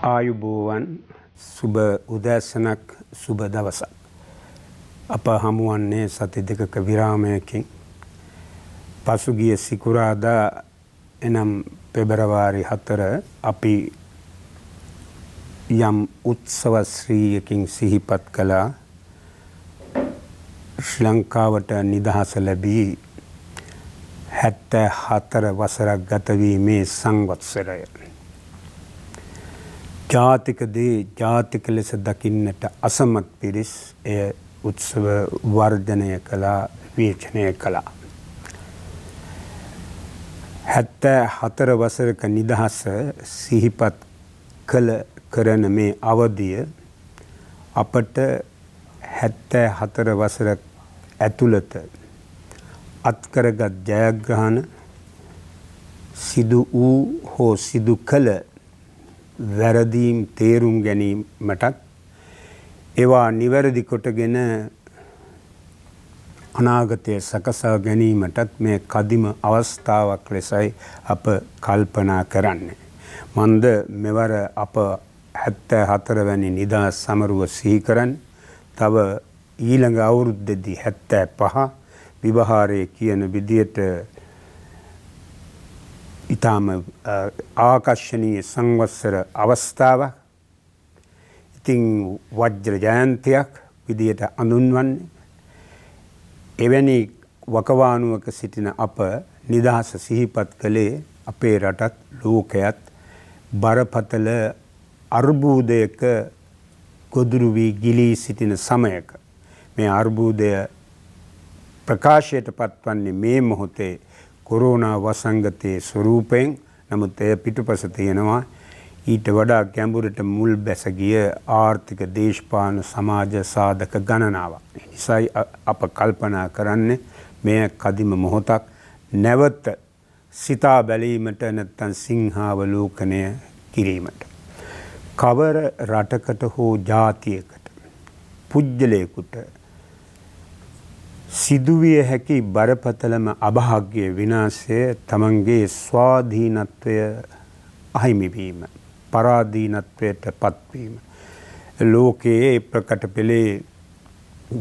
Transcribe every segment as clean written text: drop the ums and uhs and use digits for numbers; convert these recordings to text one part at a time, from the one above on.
ආයුබෝවන් සුබ උදෑසනක් සුබ දවසක්. අප හමුවන්නේ සති දෙකක විරාමයකින් පසුගිය සිකුරාදා එනම් පෙබරවාරි 4 අපි යම් උත්සව ශ්‍රීයකින් සිහිපත් කළා ශ්‍රී ලංකාවට නිදහස ලැබී 74 වසරක් ගත වීමේ සංවත්සරය. ජාතික දේ ජාතික ලෙස දකින්නට අසමත් පිරිස් එය උත්සව වර්ධනය කළා, විවේචනය කළා. 74 වසරක නිදහස සිහිපත් කරන මේ අවධිය අපට 74 වසරක් ඇතුළත අත්කරගත් ජයග්‍රහණ සිදු වූ හෝ සිදු කළ වැරදීම් තේරුම් ගැනීමටත් ඒවා නිවැරදි කොටගෙන අනාගතය සකසා ගැනීමටත් මේ කදිම අවස්ථාවක් ලෙසයි අප කල්පනා කරන්නේ. මන්ද මෙවර අප 74 වැනි නිදහස් සමරුව සිහි කරන්නේ. තව ඊළඟ අවුරුද්දේදී 75 විවහාරයේ කියන විදියට ඊටම ආකර්ශනීය සංවත්සර අවස්ථාවක්. ඉතින් වජ්‍ර ජයන්තියක් විදියට අඳුන්වන්නේ. එවැනි වකවානුවක සිටින අප නිදහස සිහිපත් කළේ අපේ රටත් ලෝකයත් බරපතල අර්බුදයක ගොදුරු වී ගිලී සිටින සමයක. මේ අර්බුදය ප්‍රකාශයට පත්වන්නේ මේ මොහොතේ කොරෝනා වසංගතයේ ස්වරූපයෙන්. නමුත් එය පිටුපස තියෙනවා ඊට වඩා ගැඹුරට මුල් බැස ගිය ආර්ථික දේශපාලන සමාජ සාධක ගණනාවක්. නිසායි අප කල්පනා කරන්නේ මෙය කදිම මොහොතක් නැවත සිතා බැලීමට නැත්නම් සිංහාවලෝකනය කිරීමට. කවර රටකට හෝ ජාතියකට පුජ්‍යලයකට සිදුවිය හැකි බරපතලම අභාග්‍ය විනාශය තමන්ගේ ස්වාධීනත්වය අහිමිවීම, පරාධීනත්වයට පත්වීම. ලෝකයේ ප්‍රකට පෙළේ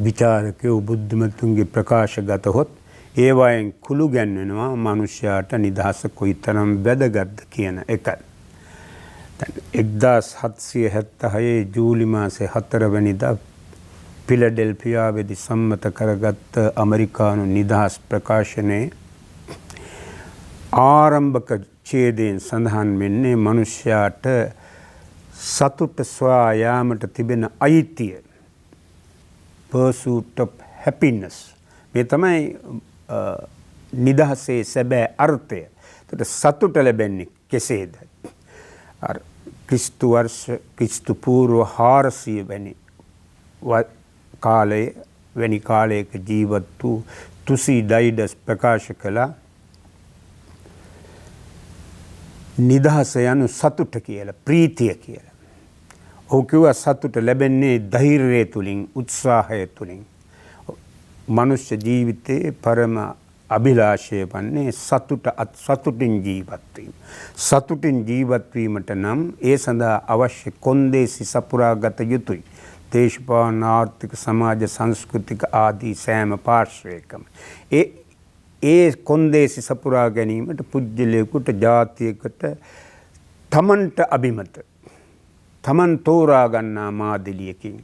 විචාරකයෝ බුද්ධිමතුන්ගේ ප්‍රකාශ ගතහොත් ඒවායෙන් කුළු ගැන්වෙනවා මනුෂ්‍යයාට නිදහස කොයිතරම් වැදගත්ද කියන එක. 1776 ජූලි මාසේ 4 වෙනිදා ෆිලඩෙල්ෆියාවේදී සම්මත කරගත් ඇමරිකානු නිදහස් ප්‍රකාශනයේ ආරම්භක ඡේදයෙන් සඳහන් වෙන්නේ මනුෂ්‍යයාට සතුට සොයා යාමට තිබෙන අයිතිය, pursuit of happiness. මේ තමයි නිදහසේ සැබෑ අර්ථය. ඒකට සතුට ලැබෙන්නේ කෙසේද? ක්‍රිස්තු වර්ෂ ක්‍රිස්තු පූර්ව 400 වැනි කාලයේ වැනි කාලයක ජීවත් වූ තුසිඩයිඩස් ප්‍රකාශ කළා නිදහස යනු සතුට කියලා, ප්‍රීතිය කියලා. ඔහු කිව්වා සතුට ලැබෙන්නේ ධෛර්යය තුලින්, උත්සාහය තුලින්. මනුෂ්‍ය ජීවිතයේ පරම අභිලාෂය වන්නේ සතුටින් ජීවත් වීම. සතුටින් ජීවත් වීමට නම් ඒ සඳහා අවශ්‍ය කොන්දේසි සපුරා ගත යුතුයි. දේශපාලන, ආර්ථික, සමාජ, සංස්කෘතික ආදී සෑම පාර්ශ්වයකම ඒ කොන්දේසි සපුරා ගැනීමට පුජ්‍යලයකට, ජාතියකට තමන්ට අභිමත, තමන් තෝරා ගන්නා මාදිලියකින්,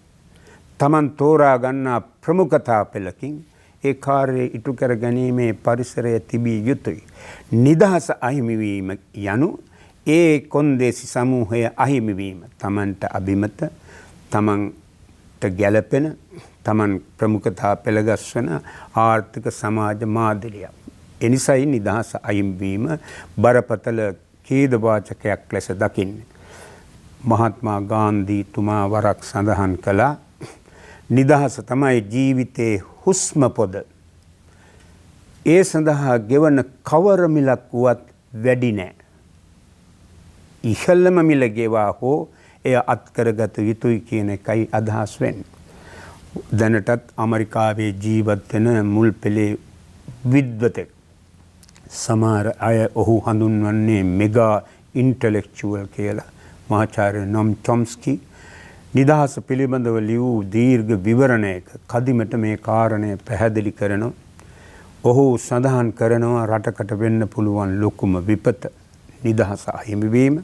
තමන් තෝරා ගන්නා ප්‍රමුඛතා පෙළකින් ඒ කාර්යය ඉටු කර ගැනීමේ පරිසරය තිබිය යුතුයි. නිදහස අහිමිවීම යනු ඒ කොන්දේසි සමූහය අහිමිවීම. තමන්ට අභිමත, තමන්ට ගැළපෙන, තමන් ප්‍රමුඛතා පෙළගස්වන ආර්ථික සමාජ මාදිලියක්. එනිසයි නිදහස අහිමිවීම බරපතල ඛේදවාචකයක් ලෙස දකින්නේ. මහත්මා ගාන්ධී තුමා වරක් සඳහන් කළා නිදහස තමයි ජීවිතයේ හුස්ම පොද. ඒ සඳහා ගෙවන කවර මිලක් වුවත් වැඩි නෑ. ඉහළම මිල ගෙවා හෝ එය අත්කරගත යුතුයි කියන එකයි අදහස් වෙන්නේ. දැනටත් ඇමරිකාවේ ජීවත් වෙන මුල් පෙළේ විද්වතෙක් සමහර අය ඔහු හඳුන්වන්නේ මෙගා ඉන්ටෙලෙක්චුවල් කියලා. මහාචාර්ය නොම් චොම්ස්කි නිදහස පිළිබඳව ලියූ දීර්ඝ විවරණයක කදිමට මේ කාරණය පැහැදිලි කරනවා. ඔහු සඳහන් කරනවා රටකට වෙන්න පුළුවන් ලොකුම විපත නිදහස අහිමිවීම.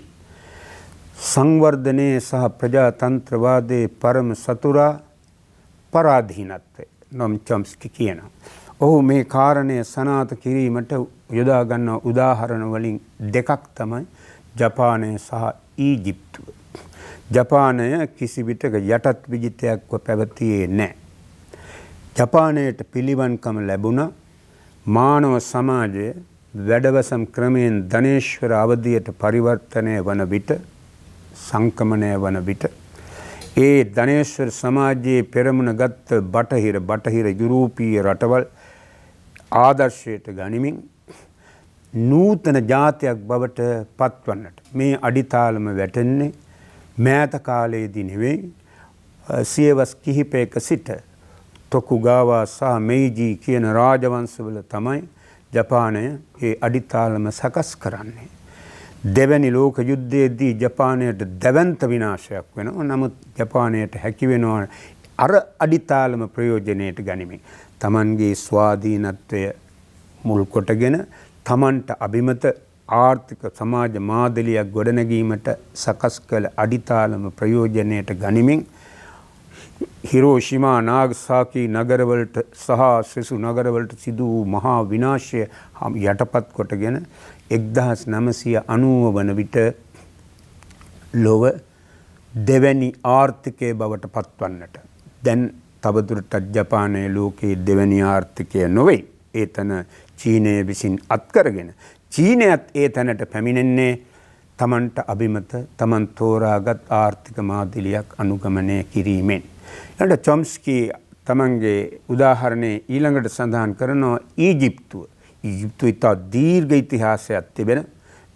සංවර්ධනයේ සහ ප්‍රජාතන්ත්‍රවාදයේ පරම සතුරා පරාධීනත්වය නොම් චොම්ස්කි කියනවා. ඔහු මේ කාරණය සනාථ කිරීමට යොදා ගන්න උදාහරණ වලින් දෙකක් තමයි ජපානය සහ ඊජිප්තුව. ජපානය කිසි විටක යටත් විජිතයක්ව පැවතියේ නැහැ. ජපානයට පිළිවන්කම ලැබුණා. මානව සමාජය වැඩවසම් ක්‍රමයෙන් ධනේශ්වර අවධියට පරිවර්තනය වන විට සංක්‍රමණය වන විට ඒ ධනේශ්වර සමාජයේ පෙරමුණ ගත්ත බටහිර යුරෝපීය රටවල් ආදර්ශයට ගනිමින් නූතන ජාතියක් බවට පත්වන්නට මේ අඩිතාලම වැටෙන්නේ මෑත කාලයේදී නෙවෙයි සියවස් කිහිපයක සිට තොකුගාවා සහ මෙයිජි කියන රාජවංශවල තමයි ජපානය ඒ අඩිතාලම සකස් කරන්නේ. දෙවැනි ලෝක යුද්ධයේදී ජපානයට දැවැන්ත විනාශයක් වෙනවා. නමුත් ජපානයට හැකි වෙනවා අර අඩිතාලම ප්‍රයෝජනයට ගනිමින් තමන්ගේ ස්වාධීනත්වය මුල් කොටගෙන තමන්ට අභිමත ආර්ථික සමාජ මාදලියක් ගොඩනැගීමට සකස් කළ අඩිතාලම ප්‍රයෝජනයට ගනිමින් හිරෝෂිමා නාගසාකි නගරවලට සහ සෙසු නගරවලට සිදු වූ මහා විනාශය යටපත් කොටගෙන 1990 වන විට ලොව දෙවැනි ආර්ථිකය බවට පත්වන්නට දැන් තවදුරටත් ජපානයේ ලෝකයේ දෙවැනි ආර්ථිකය නොවේ. ඒ තැන චීනය විසින් අත්කරගෙන චීනයත් ඒ තැනට පැමිණෙන්නේ තමන්ට අභිමත තමන් තෝරාගත් ආර්ථික මාදිලියක් අනුගමනය කිරීමෙන්. ඊළඟට චොම්ස්කි තමන්ගේ උදාහරණේ ඊළඟට සඳහන් කරනවා ඊජිප්තුව. ඊජිප්තුව ඉතා දීර්ඝ ඉතිහාසයක් තිබෙන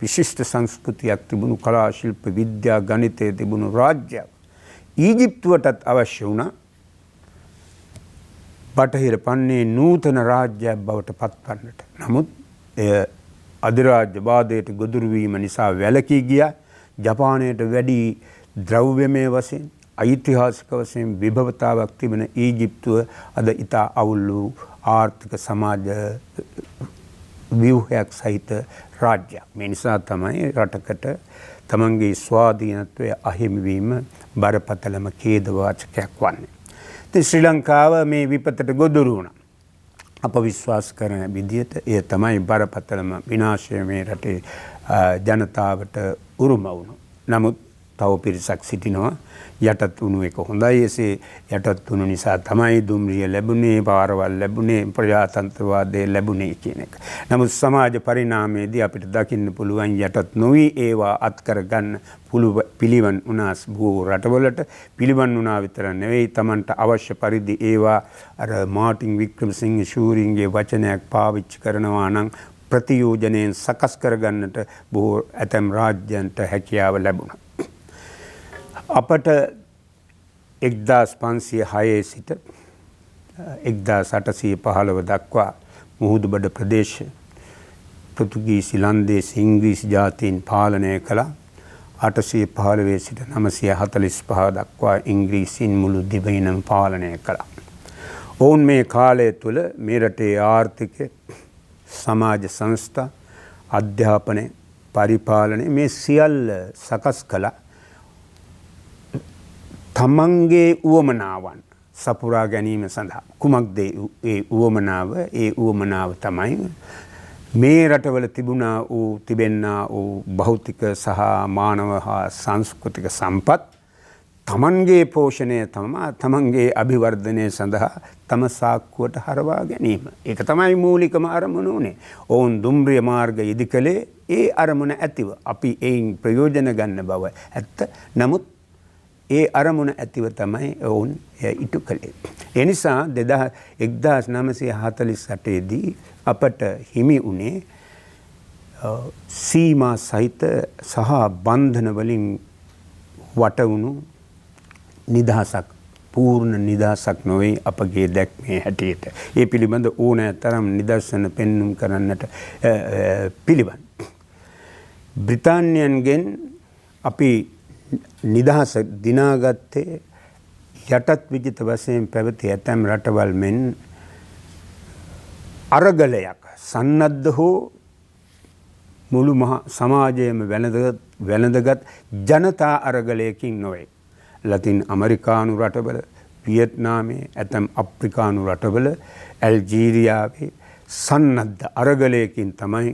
විශිෂ්ට සංස්කෘතියක් තිබුණු කලා ශිල්ප විද්‍යා ගණිතය තිබුණු රාජ්‍යයක්. ඊජිප්තුවටත් අවශ්‍ය වුණා බටහිර පන්නේ නූතන රාජ්‍යයක් බවට පත්වන්නට. නමුත් එය අධිරාජ්‍යවාදයට ගොදුරු වීම නිසා වැළකී ගියා. ජපානයට වැඩි ද්‍රව්‍යමය වශයෙන් ඓතිහාසික වශයෙන් විභවතාවක් තිබෙන ඊජිප්තුව අද ඉතා අවුල් වූ ආර්ථික සමාජ ව්‍යුහයක් සහිත රාජ්‍යයක්. මේ නිසා තමයි රටකට තමන්ගේ ස්වාධීනත්වය අහිමි වීම බරපතලම ඛේදවාචකයක් වන්නේ. ඉතින් ශ්‍රී ලංකාව මේ විපතට ගොදුරු වුණා. අප විශ්වාස කරන විදිහට එය තමයි බරපතලම විනාශය මේ රටේ ජනතාවට උරුම වුණා. නමුත් තව පිරිසක් සිටිනවා යටත් වුණු එක හොඳයි. එසේ යටත් වුණු නිසා තමයි දුම්රිය ලැබුණේ, පාරවල් ලැබුණේ, ප්‍රජාතන්ත්‍රවාදය ලැබුණේ කියන එක. නමුත් සමාජ පරිණාමයේදී අපිට දකින්න පුළුවන් යටත් නොවි ඒවා අත්කර ගන්න පිළිවන් වුණා බොහෝ රටවලට. පිළිවන් වුණා විතර නෙවෙයි තමන්ට අවශ්‍ය පරිදි ඒවා අර මාටින් වික්‍රමසිංහ ශූරින්ගේ වචනයක් පාවිච්චි කරනවා නම් ප්‍රතියෝජනයෙන් සකස් කරගන්නට බොහෝ ඇතැම් රාජ්‍යයන්ට හැකියාව ලැබුණා. අපට 1506 සිට 1815 දක්වා මුහුදුබඩ ප්‍රදේශ පෘතුගීසි ලන්දේසි ඉංග්‍රීසි ජාතීන් පාලනය කළා. 815 සිට 945 දක්වා ඉංග්‍රීසීන් මුළු දිවයිනම පාලනය කළා. ඔවුන් මේ කාලය තුළ මේ රටේ ආර්ථිකය, සමාජ සංස්ථා, අධ්‍යාපනය, පරිපාලනය මේ සියල්ල සකස් කළා. තමන්ගේ උවමනාවන් සපුරා ගැනීම සඳහා. කුමක්ද ඒ උවමනාව? ඒ උවමනාව තමයි මේ රටවල තිබෙන්නා වූ භෞතික සහ මානව හා සංස්කෘතික සම්පත් තමන්ගේ පෝෂණය තමන්ගේ අභිවර්ධනය සඳහා තම සාක්කුවට හරවා ගැනීම. ඒක තමයි මූලිකම අරමුණ උනේ. ඔවුන් දුම්රිය මාර්ග ඉදිකලේ ඒ අරමුණ ඇතිව අපි එයින් ප්‍රයෝජන ගන්න බව ඇත්ත. නමුත් ඒ අරමුණ ඇතිව තමයි ඔවුන් ඉටු කළේ. ඒ නිසා 1948 දී අපට හිමි වුණේ සීමා සහිත සහ බන්ධන වලින් වටවුණු නිදහසක්, පූර්ණ නිදහසක් නොවේ අපගේ දැක්මේ හැටියට. ඒ පිළිබඳ ඕනෑ තරම් නිදර්ශන පෙන්눔 කරන්නට පිළිවන්. බ්‍රිතාන්‍යයන්ගෙන් අපි නිදහස දිනාගත්තේ යටත් විජිත වශයෙන් පැවති ඇතැම් රටවල් මෙන් අරගලයක් සන්නද්ධ හෝ මුළු මහා සමාජයේම වැළඳගත් ජනතා අරගලයකින් නොවේ. ලතින් අමරිකානු රටවල, වියට්නාමයේ, ඇතැම් අප්‍රිකානු රටවල, ඇල්ජීරියාවේ සන්නද්ධ අරගලයකින් තමයි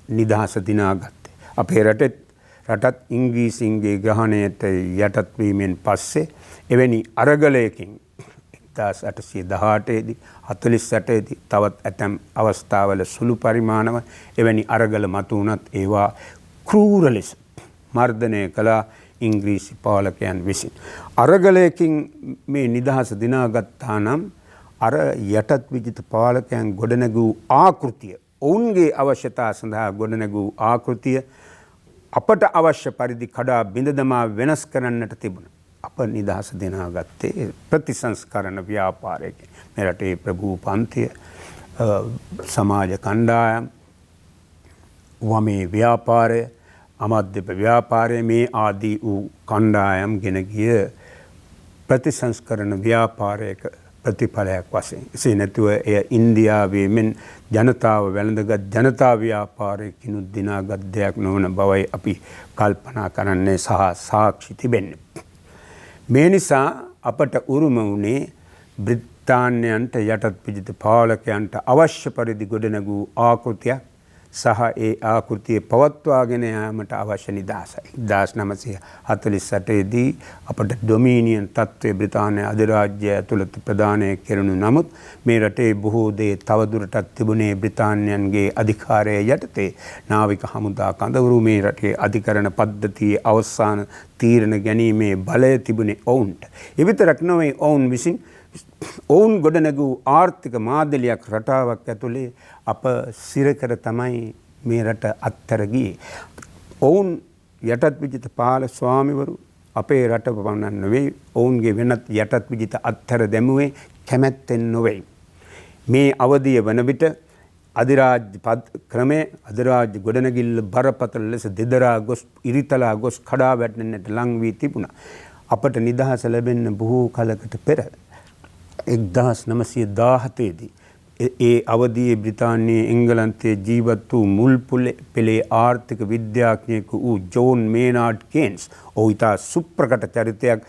නිදහස දිනාගත්තේ. අපේ රටත් ඉංග්‍රීසින්ගේ ග්‍රහණයට යටත් වීමෙන් පස්සේ එවැනි අරගලයකින් 1818 දී 48 දී තවත් ඇතැම් අවස්ථාවල සුළු පරිමාණව එවැනි අරගල මතු වුණත් ඒවා ක්‍රූර ලෙස මර්ධනය කළ ඉංග්‍රීසි පාලකයන් විසින්. අරගලයකින් මේ නිදහස දිනාගත්තා නම් අර යටත් විජිත පාලකයන් ගොඩනැගූ ආකෘතිය, ඔවුන්ගේ අවශ්‍යතා සඳහා ගොඩනැගූ ආකෘතිය අපට අවශ්‍ය පරිදි කඩා බිඳ දමා වෙනස් කරන්නට තිබුණා. අප නිදහස දිනාගත්තේ ප්‍රතිසංස්කරණ ව්‍යාපාරයකින්. මේ රටේ ප්‍රභූ පන්තිය, සමාජ කණ්ඩායම්, වමේ ව්‍යාපාරය, අමද්දප ව්‍යාපාරය මේ ආදී වූ කණ්ඩායම් ගෙන ගිය ප්‍රතිසංස්කරණ ව්‍යාපාරයක ප්‍රතිඵලයක් වශයෙන්. එසේ නැතුව එය ඉන්දියාවේ මෙන් ජනතාව වැළඳගත් ජනතා ව්‍යාපාරයකිනුත් දිනාගත් දෙයක් නොවන බවයි අපි කල්පනා කරන්නේ සහ සාක්ෂි තිබෙන්නේ. මේ නිසා අපට උරුම වුණේ බ්‍රිතාන්‍යයන්ට යටත් විජිත පාලකයන්ට අවශ්‍ය පරිදි ගොඩනැගූ ආකෘතියක් සහ ඒ ආකෘතිය පවත්වාගෙන යාමට අවශ්‍ය නිදහසයි. 1948 දී අපට ඩොමීනියන් තත්ත්වයේ බ්‍රිතාන්‍ය අධිරාජ්‍යය ඇතුළත ප්‍රදානය කෙරුණු නමුත් මේ රටේ බොහෝ දේ තවදුරටත් තිබුණේ බ්‍රිතාන්‍යයන්ගේ අධිකාරය යටතේ. නාවික හමුදා කඳවුරු මේ රටේ අධිකරණ පද්ධතියේ අවසාන තීරණ ගැනීමේ බලය තිබුණේ ඔවුන්ට. එවිතරක් නොවේ ඔවුන් විසින් ඔවුන් ගොඩනැගූ ආර්ථික මාදලියක් රටාවක් ඇතුලේ අප සිරකර තමයි මේ රට අත්තර ගියේ. ඔවුන් යටත් විජිත පාල ස්වාමිවරු අපේ රට පමණක් නොවේ ඔවුන්ගේ වෙනත් යටත් විජිත අත්තර දැමුවේ කැමැත්තෙන් නොවේ. මේ අවධිය වන විට අධිරාජ්‍ය ක්‍රමය අධිරාජ්‍ය ගොඩනැගිල්ල බරපතල ලෙස දෙදරා ගොස් ඉරිතලා ගොස් කඩා වැටෙන්නට ලං වී තිබුණා. අපට නිදහස ලැබෙන්න බොහෝ කලකට පෙර 1917 දී ඒ අවධියේ බ්‍රිතාන්‍යයේ එංගලන්තයේ ජීවත් වූ මුල් පෙළේ ආර්ථික විද්‍යාඥයෙකු වූ ජෝන් මේනාඩ් කේන්ස් ඔහු ඉතා සුප්‍රකට චරිතයක්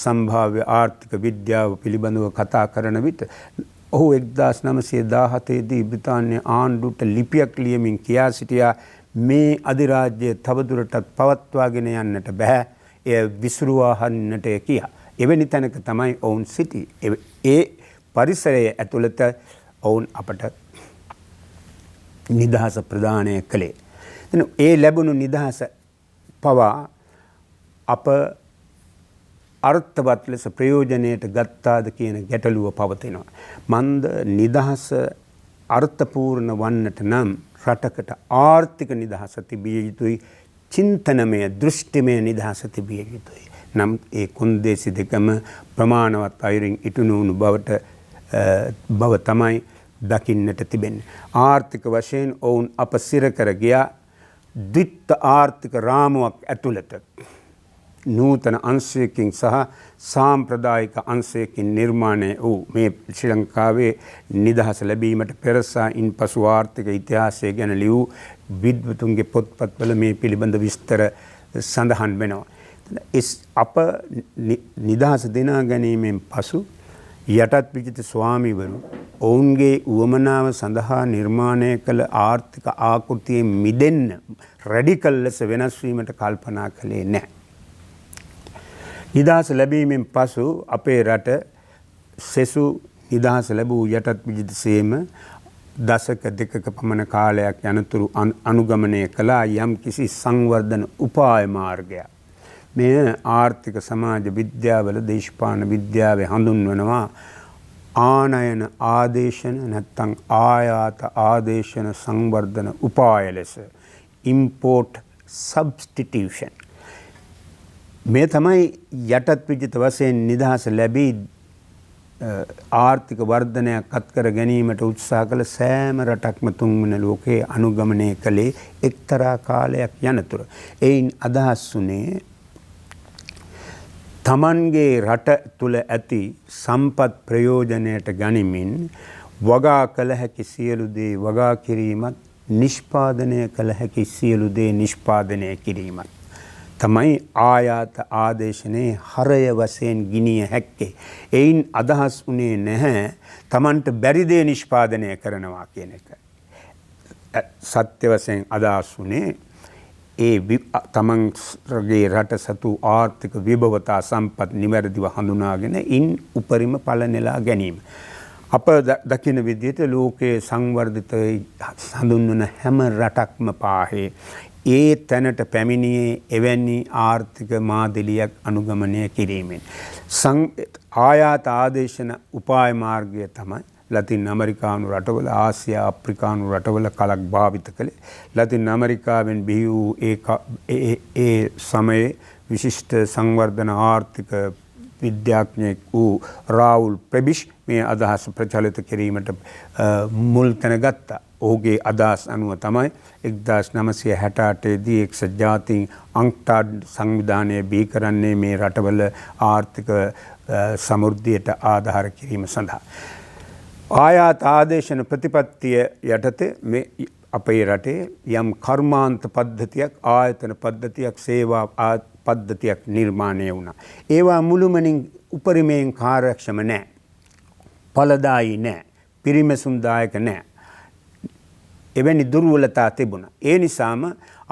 සම්භාව්‍ය ආර්ථික විද්‍යාව පිළිබඳව කතා කරන විට ඔහු 1917 දී බ්‍රිතාන්‍ය ආණ්ඩුවට ලිපියක් ලියමින් කියා සිටියා මේ අධිරාජ්‍යය තවදුරටත් පවත්වාගෙන යන්නට බෑ, එය විසුරුවා හරින්නට කියා. එවැනි තැනක තමයි ඔවුන් සිටියේ. ඒ පරිසරයේ ඇතුළත ඔවුන් අපට නිදහස ප්‍රදානය කළේ. ඒ ලැබුණු නිදහස පවා අප අර්ථවත් ලෙස ප්‍රයෝජනයට ගත්තාද කියන ගැටලුව පවතිනවා. මන්ද නිදහස අර්ථපූර්ණ වන්නට නම් රටකට ආර්ථික නිදහස තිබිය යුතුයි, චින්තනමය දෘෂ්ටිමය නිදහස තිබිය යුතුයි. නම් ඒ කොන්දේසි දෙකම ප්‍රමාණවත් අයුරින් ඉටු නොවුණු බව තමයි දකින්නට තිබෙන්නේ. ආර්ථික වශයෙන් ඔවුන් අප සිර කර ගියා ද්විත්ව ආර්ථික රාමුවක් ඇතුළත නූතන අංශයකින් සහ සාම්ප්‍රදායික අංශයකින් නිර්මාණය වූ මේ ශ්‍රී ලංකාවේ නිදහස ලැබීමට පෙර සහ ඉන්පසු ආර්ථික ඉතිහාසය ගැන ලියූ විද්වතුන්ගේ පොත්පත්වල මේ පිළිබඳ විස්තර සඳහන් වෙනවා. අප නිදහස දිනා ගැනීමෙන් පසු යටත් විජිත ස්වාමීවරු ඔවුන්ගේ උවමනාව සඳහා නිර්මාණය කළ ආර්ථික ආකෘතියෙන් මිදෙන්න රැඩිකල් ලෙස වෙනස් වීමට කල්පනා කළේ නැහැ. නිදහස ලැබීමෙන් පසු අපේ රට සෙසු නිදහස ලැබූ යටත් විජිත සේම දශක දෙකක පමණ කාලයක් යනතුරු අනුගමනය කළා යම් කිසි සංවර්ධන උපාය මාර්ගයක්. මේ ආර්ථික සමාජ විද්‍යාවල දේශපාලන විද්‍යාවේ හඳුන්වනවා ආනයන ආදේශන නැත්නම් ආයාත ආදේශන සංවර්ධන උපාය ලෙස import substitution. මේ තමයි යටත් විජිත වශයෙන් නිදහස ලැබී ආර්ථික වර්ධනයක් අත්කර ගැනීමට උත්සාහ කළ සෑම රටක්ම තුන්වන ලෝකයේ අනුගමනය කළේ එක්තරා කාලයක් යනතුරු. එයින් අදහස් වුණේ තමන්ගේ රට තුළ ඇති සම්පත් ප්‍රයෝජනයට ගනිමින් වගා කළ හැකි සියලු දේ වගා කිරීමත් නිෂ්පාදනය කළ හැකි සියලු දේ නිෂ්පාදනය කිරීමත් තමයි ආයාත ආදේශනයේ හරය වශයෙන් ගිනිය හැක්කේ. එයින් අදහස් වුණේ නැහැ තමන්ට බැරි දේ නිෂ්පාදනය කරනවා කියන එක. සත්‍ය වශයෙන් අදහස් වුණේ තමන්ගේ රට සතු ආර්ථික විභවතා සම්පත් නිවැරදිව හඳුනාගෙන ඉන් උපරිම ඵල නෙලා ගැනීම. අප දකින විදිහට ලෝකයේ සංවර්ධිත හඳුන්වන හැම රටක්ම පාහේ ඒ තැනට පැමිණියේ එවැනි ආර්ථික මාදිලියක් අනුගමනය කිරීමෙන්. ආයාත ආදේශන උපාය මාර්ගය තමයි ලතින් ඇමරිකානු රටවල ආසියා අප්‍රිකානු රටවල කලක් භාවිත කළේ. ලතින් ඇමරිකාවෙන් බිහි වූ ඒ සමයේ විශිෂ්ට සංවර්ධන ආර්ථික විද්‍යාඥයෙක් වූ රාවුල් ප්‍රෙබිෂ් මේ අදහස ප්‍රචලිත කිරීමට මුල් තැන ගත්තා. ඔහුගේ අදහස් අනුව තමයි 1968 දී එක්සත් ජාතීන් අන්ක්ටාඩ් සංවිධානය බිහි කරන්නේ මේ රටවල ආර්ථික සමෘද්ධියට ආධාර කිරීම සඳහා. ආයාත ආදේශන ප්‍රතිපත්තිය යටතේ මේ අපේ රටේ යම් කර්මාන්ත පද්ධතියක් ආයතන පද්ධතියක් සේවා පද්ධතියක් නිර්මාණය වුණා. ඒවා මුළුමනින් උපරිමයෙන් කාර්යක්ෂම නැහැ. ඵලදායී නැහැ. පිරිමැසුම්දායක නැහැ. එවැනි දුර්වලතා තිබුණා. ඒ නිසාම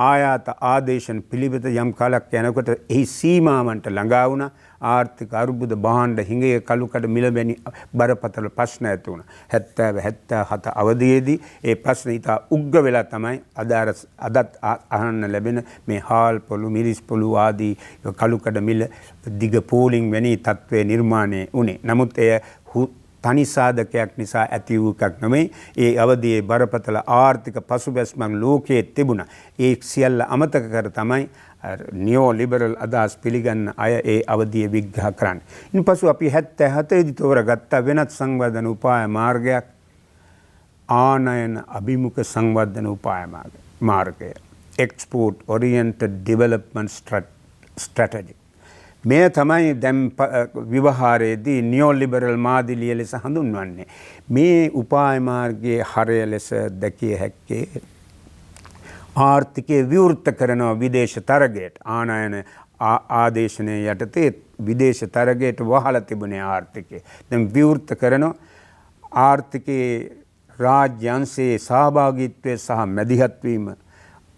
ආයාත ආදේශන පිළිවෙත යම් කාලයක් යනකොට එහි සීමාවන්ට ළඟා වුණා. ආර්ථික අර්බුද භාණ්ඩ හිඟය කළුකඩ මිල වැනි බරපතල ප්‍රශ්න ඇති වුණා. 70 77 අවධියේදී ඒ ප්‍රශ්න ඉතා උග්‍ර වෙලා තමයි අදත් අහන්න ලැබෙන මේ හාල් පොළු මිරිස් පොළු ආදී කළුකඩ මිල දිග පෝලිං වැනි තත්ත්වයේ නිර්මාණය වුණේ. නමුත් එය තනි සාධකයක් නිසා ඇති වූ එකක් නෙමෙයි. ඒ අවධියේ බරපතල ආර්ථික පසුබැස්මක් ලෝකයේ තිබුණා. ඒ සියල්ල අමතක කර තමයි නියෝ ලිබරල් අදහස් පිළිගන්න අය ඒ අවධිය විග්‍රහ කරන්නේ. ඉන්පසු අපි 77 දී තෝරගත්ත වෙනත් සංවර්ධන උපාය මාර්ගයක් ආනයන අභිමුඛ සංවර්ධන උපාය මාර්ගය. Export Oriented Development Strategy. මේ තමයි දැන් විවහාරයේදී නියෝ ලිබරල් මාදිලිය ලෙස හඳුන්වන්නේ. මේ උපාය මාර්ගයේ හරය ලෙස දැකිය හැක්කේ ආර්ථිකය විවෘත කරන විදේශ තරගයට ආනයන ආදේශනයේ යටතේ විදේශ තරගයට වහලා තිබුණේ ආර්ථිකය. දැන් විවෘත කරන ආර්ථිකයේ රාජ්‍ය අංශයේ සහභාගීත්වය සහ මැදිහත් වීම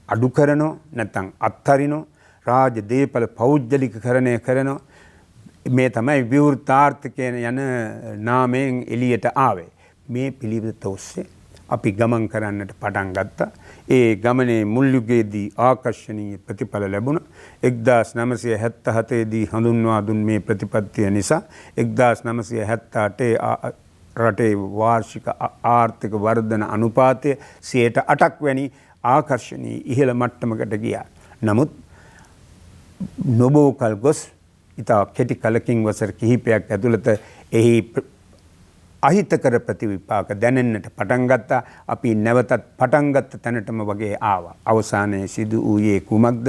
අඩු කරනෝ නැත්නම් අත්හරිනෝ රාජ්‍ය දේපල පෞද්ගලිකකරණය කරනවා. මේ තමයි විවෘත ආර්ථිකය යන නාමයෙන් එළියට ආවේ. මේ පිළිවෙත ඔස්සේ අපි ගමන් කරන්නට පටන් ගත්තා. ඒ ගමනේ මුල් යුගයේදී ආකර්ෂණීය ප්‍රතිඵල ලැබුණා. 1977 දී හඳුන්වා දුන් මේ ප්‍රතිපත්තිය නිසා 1978 රටේ වාර්ෂික ආර්ථික වර්ධන අනුපාතය 8% වැනි ආකර්ෂණීය ඉහළ මට්ටමකට ගියා. නමුත් නොබෝ කල් ගොස් ඉතා කෙටි කලකින් වසර කිහිපයක් ඇතුළත එහි අහිතකර ප්‍රතිවිපාක දැනෙන්නට පටන් ගත්තා. අපි නැවතත් පටන් ගත්ත තැනටම වගේ ආවා. අවසානයේ සිදු වූයේ කුමක්ද?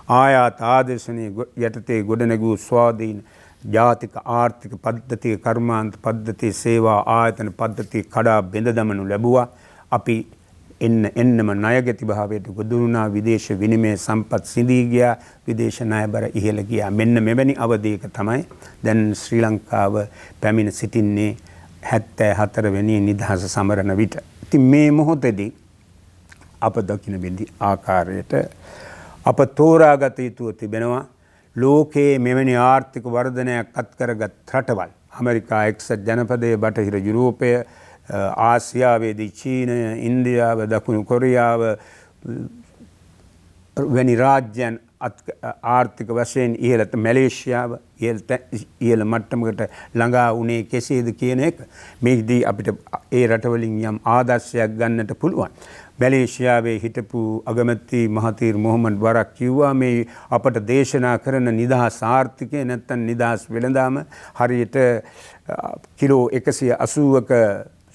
ආයාත ආදේශනයේ යටතේ ගොඩනැගූ ස්වාධීන ජාතික ආර්ථික පද්ධතිය, කර්මාන්ත පද්ධතිය, සේවා ආයතන පද්ධතිය කඩා බිඳ දමනු ලැබුවා. අපි එන්නම ණයගති භාවයට ගොදුරුණා. විදේශ විනිමය සම්පත් සිඳී ගියා. විදේශ ණයබර ඉහළ ගියා. මෙන්න මෙවැනි අවධියක තමයි දැන් ශ්‍රී ලංකාව පැමිණ සිටින්නේ 74 වෙනි නිදහස සමරන විට. ඉතින් මේ මොහොතේදී අප දකින විදි ආකාරයට අප තෝරාගත යුතුව තිබෙනවා ලෝකයේ මෙවැනි ආර්ථික වර්ධනයක් අත්කරගත් රටවල්. ඇමරිකා එක්සත් ජනපදයේ, බටහිර යුරෝපය, ආසියාවේදී චීනය, ඉන්දියාව, දකුණු කොරියාව වැනි රාජ්‍යයන් ආර්ථික වශයෙන් ඉහළට, මැලේසියාව ඉහළ මට්ටමකට ළඟා වුණේ කෙසේද කියන එක මේකදී අපිට ඒ රටවලින් යම් ආදර්ශයක් ගන්නට පුළුවන්. මැලේසියාවේ හිටපු අගමැති මහතීර් මොහමඩ් වරක් කිව්වා මේ අපට දේශනා කරන නිදහස් ආර්ථිකය නැත්නම් නිදහස් වෙළඳාම හරියට කිලෝ 180ක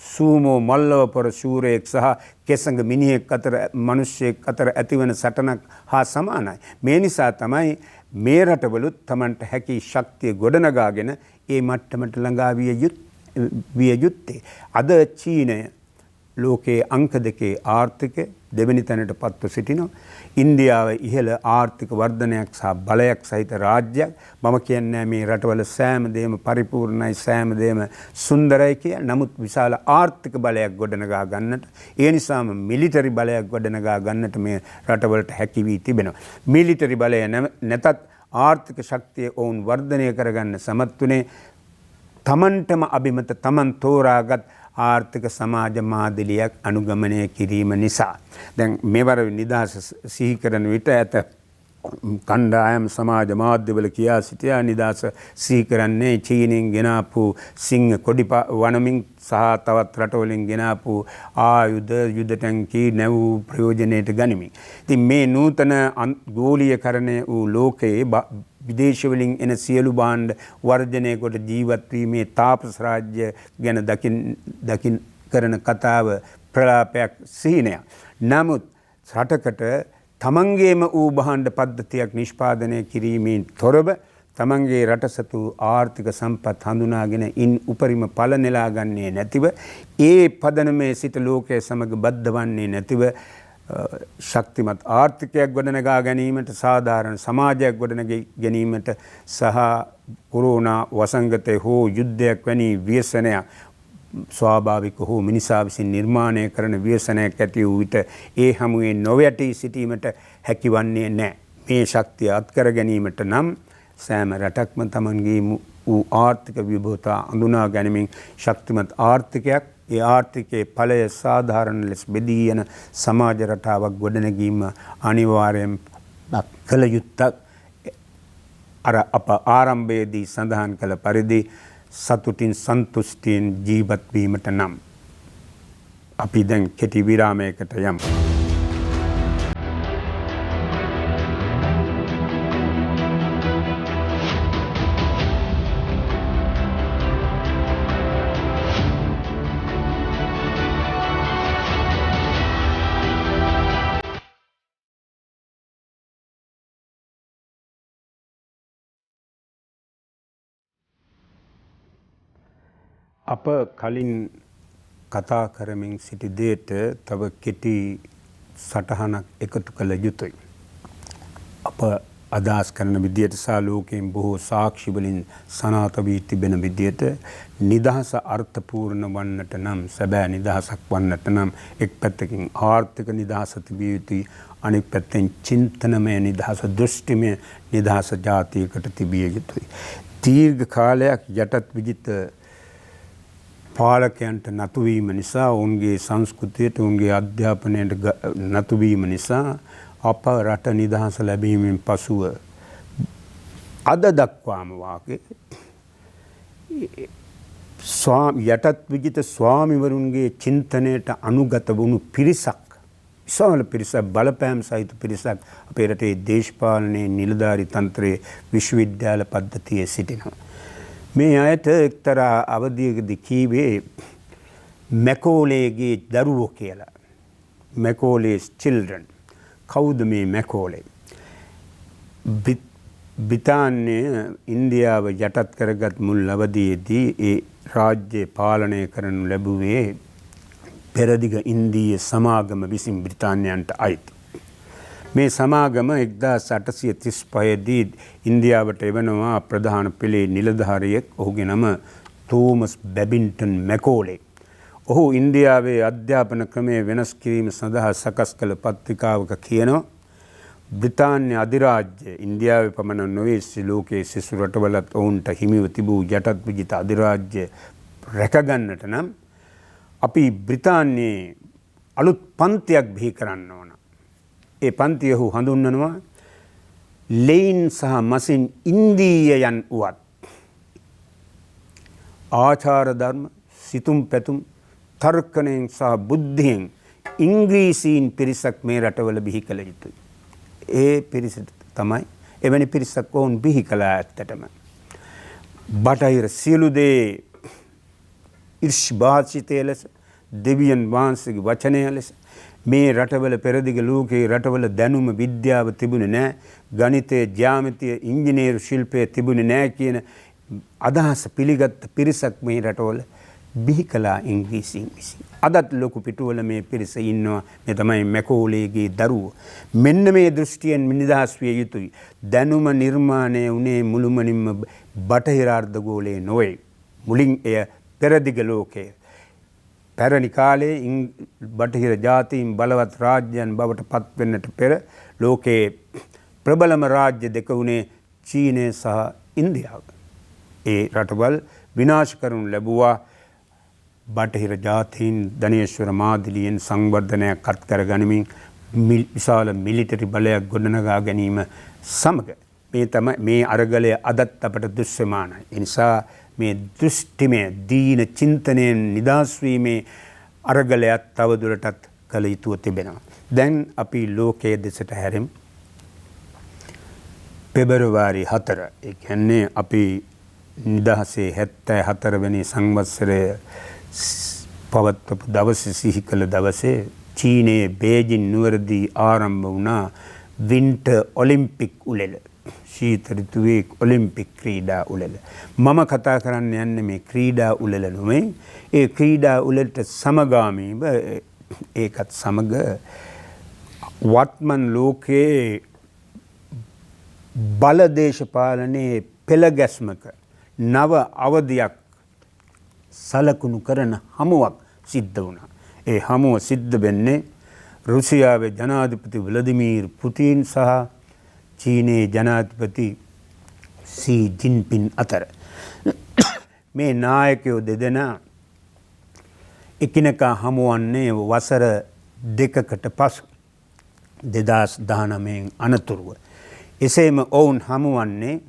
සූමෝ මල්ලවපොර ශූරයෙක් සහ කෙසඟ මිනිහෙක් අතර, මිනිසෙක් අතර ඇතිවන සටනක් හා සමානයි. මේ නිසා තමයි මේ රටවලුත් Tamanට හැකි ශක්තිය ගොඩනගාගෙන ඒ මට්ටමට ළඟා විය යුත්තේ. අද චීනය ලෝකයේ අංක 2 ආර්ථික දෙවෙනි තැනට පත්ව සිටිනවා. ඉන්දියාව ඉහළ ආර්ථික වර්ධනයක් සහ බලයක් සහිත රාජ්‍යයක්. මම කියන්නේ මේ රටවල සෑම දෙයක්ම පරිපූර්ණයි, සෑම දෙයක්ම සුන්දරයි කියලා. නමුත් විශාල ආර්ථික බලයක් ගොඩනගා ගන්නට, ඒ නිසාම මිලිටරි බලයක් ගොඩනගා ගන්නට මේ රටවලට හැකි වී තිබෙනවා. මිලිටරි බලය නැතත් ආර්ථික ශක්තිය ඔවුන් වර්ධනය කරගන්න සමත් වුණේ තමන්ටම අභිමත තමන් තෝරාගත් ආර්ථික සමාජ මාදිලියක් අනුගමනය කිරීම නිසා. දැන් මෙවර නිදහස සිහි කරන විට ඇත කණ්ඩායම් සමාජ මාධ්‍යවල කියා සිටියා නිදහස සිහි කරන්නේ චීනෙන් ගෙනාපු සිංහ කොඩි වනමින් සහ තවත් රටවලින් ගෙනාපු ආයුධ යුද ටැංකි නැව් ප්‍රයෝජනයට ගනිමින්. ඉතින් මේ නූතන ගෝලීයකරණය වූ ලෝකයේ විදේශ වලින් එන සියලු භාණ්ඩ වර්ජනය කොට ජීවත් වීමේ තාපස රාජ්‍ය ගැන දකින් කරන කතාව ප්‍රලාපයක් සිහිනයක්. නමුත් රටකට තමන්ගේම වූ භාණ්ඩ පද්ධතියක් නිෂ්පාදනය කිරීමෙන් තොරව තමන්ගේ රට සතු ආර්ථික සම්පත් හඳුනාගෙන ඉන් උපරිම ඵල නෙලා ගන්නේ නැතිව ඒ පදනමේ සිට ලෝකයේ සමග බද්ධ වන්නේ නැතිව ශක්තිමත් ආර්ථිකයක් ගොඩනගා ගැනීමට, සාධාරණ සමාජයක් ගොඩනගා ගැනීමට සහ කොරෝනා වසංගතය හෝ යුද්ධයක් වැනි ව්‍යසනයක් ස්වාභාවික හෝ මිනිසා විසින් නිර්මාණය කරන ව්‍යසනයක් ඇති වූ විට ඒ හමුවේ නොවැටී සිටීමට හැකිවන්නේ නැහැ. මේ ශක්තිය අත්කර ගැනීමට නම් සෑම රටක්ම තමන්ගේ වූ ආර්ථික විභවතා අඳුනා ගැනීමෙන් ශක්තිමත් ආර්ථිකයක්, ඒ ආර්ථිකයේ ඵලය සාධාරණ ලෙස බෙදී යන සමාජ රටාවක් ගොඩනැගීම අනිවාර්යෙන් කළ යුත්තක්. අර අප ආරම්භයේදී සඳහන් කළ පරිදි සතුටින් සන්තුෂ්ටියෙන් ජීවත් වීමට නම් අපි දැන් කෙටි විරාමයකට යමු. අප කලින් කතා කරමින් සිටි දෙයට තව කෙටි සටහනක් එකතු කළ යුතුයි. අප අදහස් කරන විදියට සහ ලෝකයෙන් බොහෝ සාක්ෂි වලින් සනාථ වී තිබෙන විදියට නිදහස අර්ථපූර්ණ වන්නට නම්, සැබෑ නිදහසක් වන්නට නම් එක් පැත්තකින් ආර්ථික නිදහස තිබිය යුතුයි, අනෙක් පැත්තෙන් චින්තනමය නිදහස, දෘෂ්ටිමය නිදහස ජාතියකට තිබිය යුතුයි. දීර්ඝ කාලයක් යටත් විජිත පාලකයන්ට නතුවීම නිසා, ඔවුන්ගේ සංස්කෘතියට, ඔවුන්ගේ අධ්‍යාපනයට නතුවීම නිසා අප රට නිදහස ලැබීමෙන් පසුව අද දක්වාම වාගේ යටත් විජිත ස්වාමිවරුන්ගේ චින්තනයට අනුගත වුණු පිරිසක්, විශාල පිරිසක්, බලපෑම් සහිත පිරිසක් අපේ රටේ දේශපාලනයේ, නිලධාරි තන්ත්‍රයේ, විශ්වවිද්‍යාල පද්ධතියේ සිටිනවා. මේ අයට එක්තරා අවධියකදී කීවේ මැකෝලේගේ දරුවෝ කියලා. මැකෝලේස් children. කවුද මේ මැකෝලේ? බ්‍රිතාන්‍ය ඉන්දියාව යටත් කරගත් මුල් අවධියේදී ඒ රාජ්‍ය පාලනය කරනු ලැබුවේ පෙරදිග ඉන්දීය සමාගම විසින් බ්‍රිතාන්‍යයන්ට අයිති. මේ සමාගම 1835 දී ඉන්දියාවට එවනවා ප්‍රධාන පෙළේ නිලධාරියෙක්. ඔහුගේ නම තෝමස් බැබින්ටන් මැකෝලේ. ඔහු ඉන්දියාවේ අධ්‍යාපන ක්‍රමය වෙනස් කිරීම සඳහා සකස් කළ පත්‍රිකාවක කියනවා බ්‍රිතාන්‍ය අධිරාජ්‍ය, ඉන්දියාවේ පමණ නොවේ ලෝකයේ සිසු රටවලත් ඔවුන්ට හිමිව තිබූ යටත් විජිත අධිරාජ්‍ය රැකගන්නට නම් අපි බ්‍රිතාන්‍යයේ අලුත් පන්තියක් බිහි කරන්න ඕන. ඒ පන්තිය ඔහු හඳුන්වනවා ලෙයින් සහ මසින් ඉන්දීයයන් වුවත් ආචාර ධර්ම, සිතුම් පැතුම්, තර්කණයෙන් සහ බුද්ධියෙන් ඉංග්‍රීසීන් පිරිසක් මේ රටවල බිහි කළ යුතුයි. ඒ පිරිස තමයි, එවැනි පිරිසක් ඔවුන් බිහි කළා. ඇත්තටම බටහිර සියලු දේ ඉර්ෂ්භාෂිතය ලෙස, දෙවියන් වහන්සේගේ වචනය ලෙස, මේ රටවල පෙරදිග ලෝකයේ රටවල දැනුම විද්‍යාව තිබුණේ නැහැ. ගණිතය, ජ්‍යාමිතිය, ඉංජිනේරු ශිල්පය තිබුණේ නැහැ කියන අදහස පිළිගත් පිරිසක් මේ රටවල බිහි කළා ඉංග්‍රීසියෙන් විසින්. අදත් ලොකු පිටුවල මේ පිරිස ඉන්නවා. මේ තමයි මැකෝලේගේ දරුවෝ. මෙන්න මේ දෘෂ්ටියෙන් නිදහස් විය යුතුයි. දැනුම නිර්මාණය වුණේ මුළුමනින්ම බටහිර අර්ධගෝලයේ නොවේ. මුලින් එය පෙරදිග ලෝකයේ. පැරණි කාලයේ බටහිර ජාතීන් බලවත් රාජ්‍යයන් බවට පත් වෙන්නට පෙර ලෝකයේ ප්‍රබලම රාජ්‍ය දෙක වුණේ චීනය සහ ඉන්දියාව. ඒ රටවල් විනාශ කරනු ලැබුවා. බටහිර ජාතීන් ධනේශ්වර මාදිලියෙන් සංවර්ධනයක් අත් කර ගනිමින් විශාල මිලිටරි බලයක් ගොඩනගා ගැනීම සමග මේ අරගලය අදත් අපට දෘශ්‍යමානයි. ඒ නිසා මේ දෘෂ්ටිමය දීන චින්තනයෙන් නිදහස් වීමේ අරගලයක් තවදුරටත් කළ යුතුව තිබෙනවා. දැන් අපි ලෝකයේ දෙසට හැරෙමු. පෙබරවාරි 4 ඒ කියන්නේ අපි නිදහසේ 74 වෙනි සංවත්සරය පවත්වපු දවසේ සිහි කළ දවසේ චීනයේ බේජින් නුවරදී ආරම්භ වුණා වින්ටර් ඔලිම්පික් උළෙල. ශීත ඍතුවේ ඔලිම්පික් ක්‍රීඩා උළෙල. මම කතා කරන්න යන්නේ මේ ක්‍රීඩා උළෙල නෙමෙයි. ඒ ක්‍රීඩා උළෙලට සමගාමීව ඒකත් සමග වත්මන් ලෝකයේ බල දේශපාලනයේ පෙළගැස්මක නව අවධියක් සලකුණු කරන හමුවක් සිද්ධ වුණා. ඒ හමුව සිද්ධ වෙන්නේ රුසියාවේ ජනාධිපති ව්ලාදිමීර් පුටින් සහ චීනයේ ජනාධිපති සී ජින්පින් අතර. මේ නායකයෝ දෙදෙනා එකිනෙකා හමුවන්නේ වසර දෙකකට පසු 2019 අනතුරුව. එසේම ඔවුන් හමුවන්නේ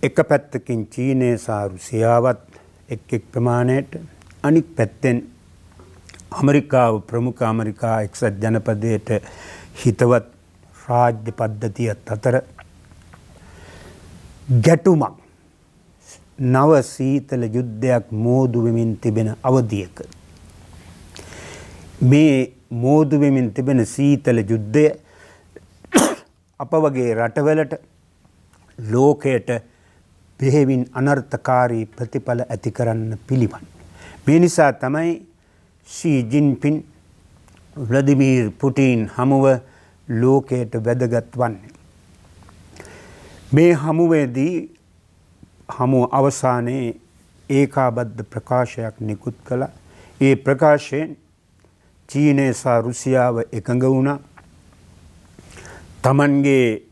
එක පැත්තකින් චීනය සහ රුසියාවත් එක් ප්‍රමාණයට, අනික් පැත්තෙන් ඇමරිකාව ප්‍රමුඛ ඇමරිකා එක්සත් ජනපදයට හිතවත් රාජ්‍ය පද්ධතියත් අතර ගැටුමක් නව සීතල යුද්ධයක් මෝදු වෙමින් තිබෙන අවධියක මේ මෝදු වෙමින් තිබෙන සීතල යුද්ධය අප වගේ රටවලට ලෝකයට බෙහෙවින් අනර්ථකාරී ප්‍රතිඵල ඇති කරන්න පිළිවන්. මේ නිසා තමයි ෂී ජින්පින් ව්ලාදිමීර් පුටින් හමුව ලෝකයට වැදගත් වන්නේ. මේ හමුවේදී හමුව අවසානයේ ඒකාබද්ධ ප්‍රකාශයක් නිකුත් කළා. ඒ ප්‍රකාශයෙන් චීනය සහ රුසියාව එකඟ වුණා. තමන්ගේ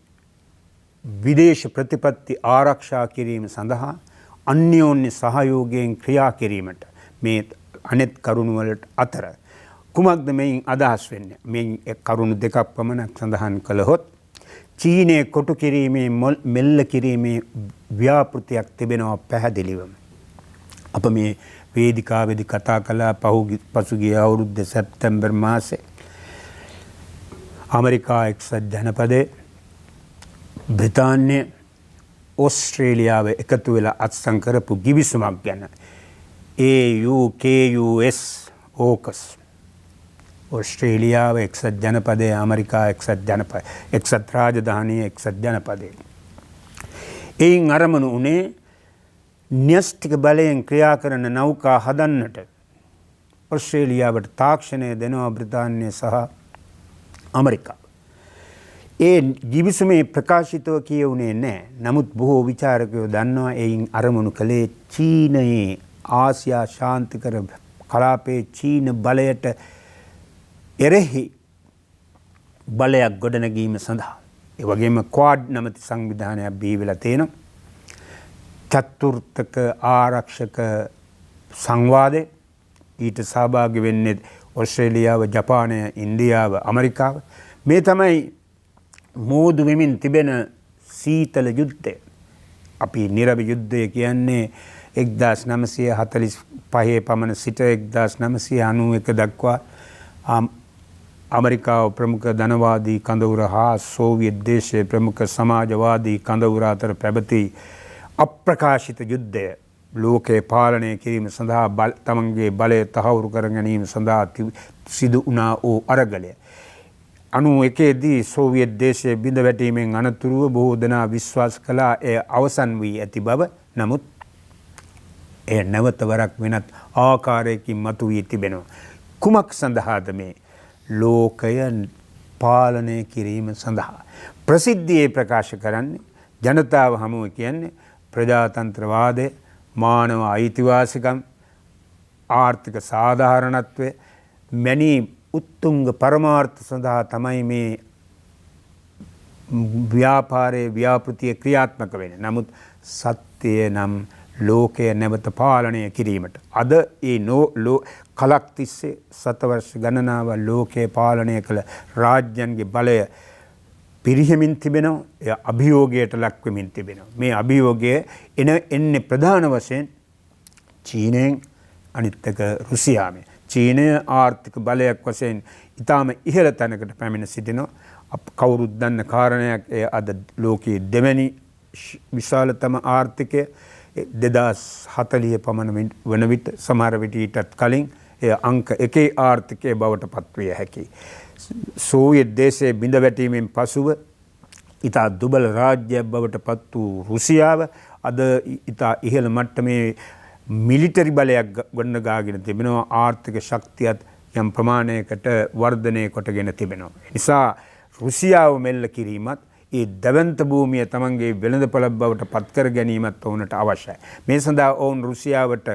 විදේශ ප්‍රතිපත්ති ආරක්ෂා කිරීම සඳහා අන්‍යෝන්‍ය සහයෝගයෙන් ක්‍රියා කිරීමට මේ අනෙත් කරුණු වලට අතර කුමක්ද මෙයින් අදහස් වෙන්නේ? මෙයින් කරුණු දෙකක් පමණක් සඳහන් කළහොත් චීනයේ කොටු කිරීමේ මෙල්ල කිරීමේ ව්‍යාපෘතියක් තිබෙනවා පැහැදිලිවම. අප මේ වේදිකාවේදී කතා කළා පසුගිය අවුරුද්දේ සැප්තැම්බර් මාසේ ඇමරිකා එක්සත් ජනපදයේ බ්‍රිතාන්‍ය ඕස්ට්‍රේලියාව එකතු වෙලා අත්සන් කරපු ගිවිසුමක් ගැන AUKUS ඕකස් ඕස්ට්‍රේලියාව එක්සත් ජනපදයේ ඇමරිකා එක්සත් රාජධානිය එක්සත් ජනපදයේ එයින් අරමුණු උනේ න්‍යෂ්ටික බලයෙන් ක්‍රියා කරන නෞකා හදන්නට ඕස්ට්‍රේලියාවට තාක්ෂණය දෙනවා බ්‍රිතාන්‍ය සහ ඇමරිකාව. ඒ ගිවිසුමේ ප්‍රකාශිතව කියවුණේ නැහැ. නමුත් බොහෝ විචාරකයෝ දන්නවා එයින් අරමුණු කළේ චීනයේ ආසියා ශාන්තිකර කලාපයේ චීන බලයට එරෙහි බලයක් ගොඩනැගීම සඳහා. ඒ වගේම ක්වාඩ් නමැති සංවිධානයක් බිහි වෙලා තියෙනවා. චතුර්ථක ආරක්ෂක සංවාදේ ඊට සහභාගී වෙන්නේ ඕස්ට්‍රේලියාව, ජපානය, ඉන්දියාව, ඇමරිකාව. මේ තමයි මෝදු වෙමින් තිබෙන සීතල යුද්ධය. අපි නිරවි යුද්ධය කියන්නේ 1945 පමණ සිට 1991 දක්වා ඇමරිකාව ප්‍රමුඛ ධනවාදී කඳවුර හා සෝවියට් දේශයේ ප්‍රමුඛ සමාජවාදී කඳවුර අතර පැවති අප්‍රකාශිත යුද්ධය ලෝකේ පාලනය කිරීම සඳහා තමන්ගේ බලය තහවුරු කර ගැනීම සඳහා සිදු වුණා වූ අරගලය. 91දී සෝවියට් දේශයේ බිඳ වැටීමෙන් අනතුරුව බොහෝ දෙනා විශ්වාස කළා එය අවසන් වී ඇති බව. නමුත් එය නැවත වරක් වෙනත් ආකාරයකින් මතුවී තිබෙනවා. කුමක් සඳහාද මේ ලෝකය පාලනය කිරීම සඳහා? ප්‍රසිද්ධියේ ප්‍රකාශ කරන්නේ ජනතාව හමුව කියන්නේ ප්‍රජාතන්ත්‍රවාදය, මානව අයිතිවාසිකම්, ආර්ථික සාධාරණත්වය මැනි උත්තුංග පරමාර්ථ සඳහා තමයි මේ ව්‍යාපාරයේ ව්‍යාපෘතිය ක්‍රියාත්මක වෙන්නේ. නමුත් සත්‍යය නම් ලෝකය නැවත පාලනය කිරීමට. අද ඒ කලක් තිස්සේ සතවර්ෂ ගණනාව ලෝකයේ පාලනය කළ රාජ්‍යන්ගේ බලය පිරිහෙමින් තිබෙනවා. එය අභියෝගයට ලක්වෙමින් තිබෙනවා. මේ අභියෝගය එන්නේ ප්‍රධාන වශයෙන් චීනයෙන්, අනිත් එක රුසියාවෙන්. චීනය ආර්ථික බලයක් වශයෙන් ඉතාම ඉහළ තැනකට පැමිණ සිටිනවා. කවුරුත් දන්න කාරණයක් එය අද ලෝකයේ දෙවැනි විශාලතම ආර්ථිකය. 2040 පමණ වන විට සමහර විට ඊටත් කලින් එය අංක 1 ආර්ථිකයේ බවට පත්විය හැකියි. සෝවියට් දේශයේ බිඳ වැටීමෙන් පසුව ඉතා දුබල රාජ්‍යයක් බවට පත් වූ රුසියාව අද ඉතා ඉහළ මට්ටමේ මිලිටරි බලයක් ගොඩනගාගෙන තිබෙනවා. ආර්ථික ශක්තියත් යම් ප්‍රමාණයකට වර්ධනය කොටගෙන තිබෙනවා. නිසා රුසියාව මෙල්ල කිරීමත් ඒ දවන්ත භූමිය තමන්ගේ වෙළඳපොළ බවට පත් කර ගැනීමත් ඔවුනට අවශ්‍යයි. මේ සඳහා ඔවුන් රුසියාවට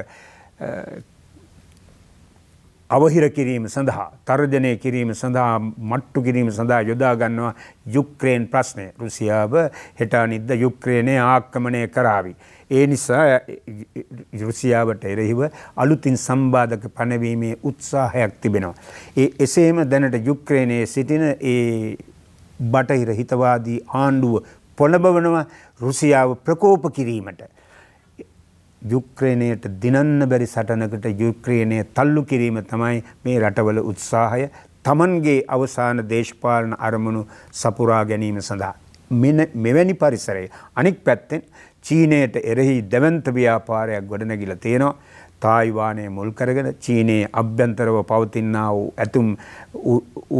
අවහිර කිරීම සඳහා, තර්ජනය කිරීම සඳහා, මට්ටු කිරීම සඳහා යොදා ගන්නවා යුක්‍රේන් ප්‍රශ්නය. රුසියාව හෙට අනිද්දා යුක්‍රේනය ආක්‍රමණය කරાવી. ඒ නිසා රුසියාවට එරෙහිව අලුතින් සම්බාධක පනවීමේ උත්සාහයක් තිබෙනවා. එසේම දැනට යුක්‍රේනයේ සිටින ඒ බටහිර හිතවාදී ආණ්ඩුව පොළඹවනවා රුසියාව ප්‍රකෝප කිරීමට. යුක්‍රේනයට දිනන්න බැරි සටනකට යුක්‍රේනය තල්ලු කිරීම තමයි මේ රටවල උත්සාහය. තමන්ගේ අවසාන දේශපාලන අරමුණු සපුරා ගැනීම සඳහා. මෙවැනි පරිසරයේ අනික් පැත්තෙන් චීනයට එරෙහි දැවන්ත ව්‍යාපාරයක් ගොඩනැගිලා තියෙනවා. තායිවානය මුල් කරගෙන චීනයේ අභ්‍යන්තරව පවතිනා වූ ඇතුම්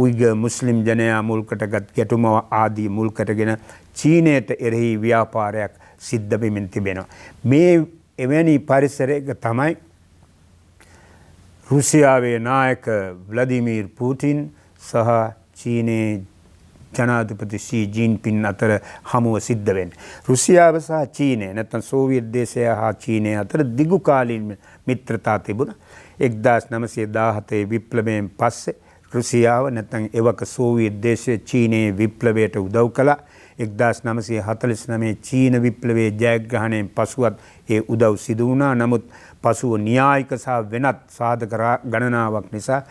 උයිගර් මුස්ලිම් ජනයා මුල්කටගත් ගැටුම ආදී මුල් කරගෙන චීනයට එරෙහි ව්‍යාපාරයක් සිද්ධ වෙමින් තිබෙනවා. මේ එවැනි පරිසරයක තමයි රුසියාවේ නායක ව්ලාදිමීර් පුටින් සහ චීනයේ ජනාධිපති ෂී ජින්පින් අතර හමුව සිද්ධ වෙන්නේ. රුසියාව සහ චීනය නැත්නම් සෝවියට් දේශය හා චීනය අතර දිගු කාලීන මිත්‍රතා තිබුණා. 1917 විප්ලවයෙන් පස්සේ රුසියාව නැත්නම් එවක සෝවියට් දේශය චීනයේ විප්ලවයට උදව් කළා. 1949 චීන විප්ලවයේ ජයග්‍රහණයෙන් පසුවත් ඒ උදව් සිදු වුණා. නමුත් පසුව න්‍යායික සහ වෙනත් සාධක ගණනාවක් නිසා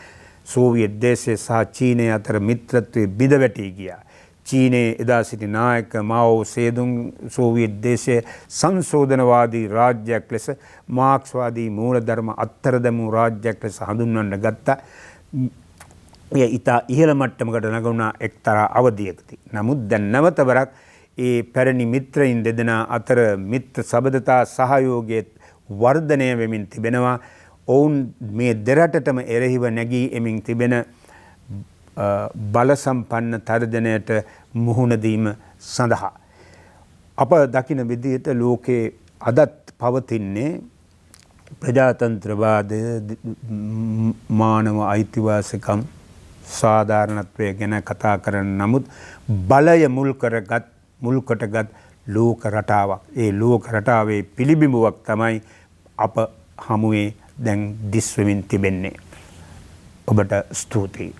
සෝවියට් දේශය සහ චීනය අතර මිත්‍රත්වයේ බිඳ වැටී ගියා. චීනයේ එදා සිටි නායක මාවෝ සේදුන් සෝවියට් දේශයේ සංශෝධනවාදී රාජ්‍යයක් ලෙස මාක්ස්වාදී මූලධර්ම අත්තර දැමූ රාජ්‍යයක් ලෙස හඳුන්වන්න ගත්තා. එය ඉතා ඉහළ මට්ටමකට නගුණා එක්තරා අවධියකදී. නමුත් දැන් නැවත වරක් ඒ පැරණි මිත්‍රයින් දෙදෙනා අතර මිත්‍ර සබඳතා සහයෝගයේ වර්ධනය වෙමින් තිබෙනවා. ඔවුන් මේ දෙරටටම එරෙහිව නැගී එමින් තිබෙන බල සම්පන්න තර්ජනයට මුහුණ දීම සඳහා අප දකින විදිහට ලෝකේ අදත් පවතින්නේ ප්‍රජාතන්ත්‍රවාදය, මානව අයිතිවාසිකම්, සාධාරණත්වය ගැන කතා කරන නමුත් බලය මුල් කොටගත් ලෝක රටාවක්. ඒ ලෝක රටාවේ පිළිබිඹුවක් තමයි අප හමුවේ දැන් දිස්වෙමින් තිබෙන්නේ. ඔබට ස්තුතියි.